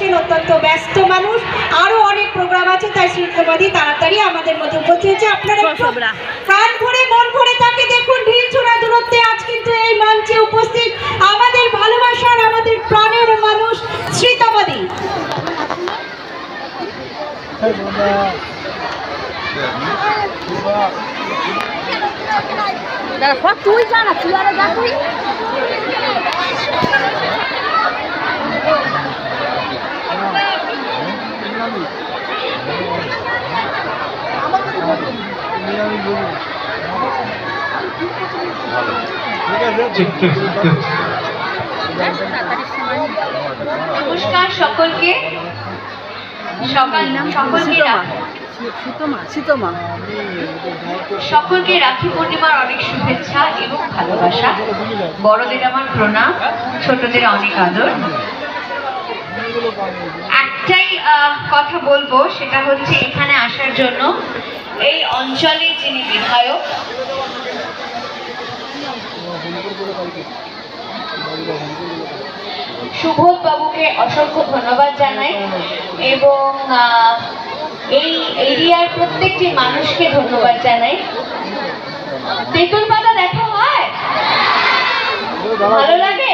করছেন, অত্যন্ত ব্যস্ত মানুষ, আরো অনেক প্রোগ্রাম আছে, তাই শীঘ্রবাদী তাড়াতাড়ি আমাদের মধ্যে উপস্থিত হয়েছে। আপনারা কান ভরে মন ভরে তাকে দেখুন, ঢিল ছোড়া দূরত্বে আজ কিন্তু এই মঞ্চে উপস্থিত আমাদের ভালোবাসার, আমাদের প্রাণের মানুষ শ্রীতবাদী। তুই জানা তুই আরে যা তুই নমস্কার সকলকে, সকলকে রাখি পূর্ণিমার অনেক শুভেচ্ছা এবং ভালোবাসা। বড়দের আমার প্রণাম, ছোটদের অনেক আদর। একটাই কথা বলবো, সেটা হচ্ছে এখানে আসার জন্য এই অঞ্চলের যিনি বিধায়ক সুবোধ বাবুকে অসংখ্য ধন্যবাদ জানাই এবং এই এরিয়ার প্রত্যেকটি মানুষকে ধন্যবাদ জানাই। তেঁতুল পাতা দেখা হয়, ভালো লাগে,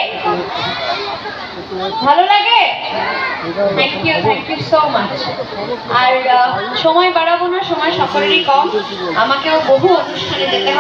ভালো লাগে। Thank you so much. আর সময় বাড়াবো না, সময় সকলেরই কম, আমাকেও বহু অনুষ্ঠানে যেতে হবে।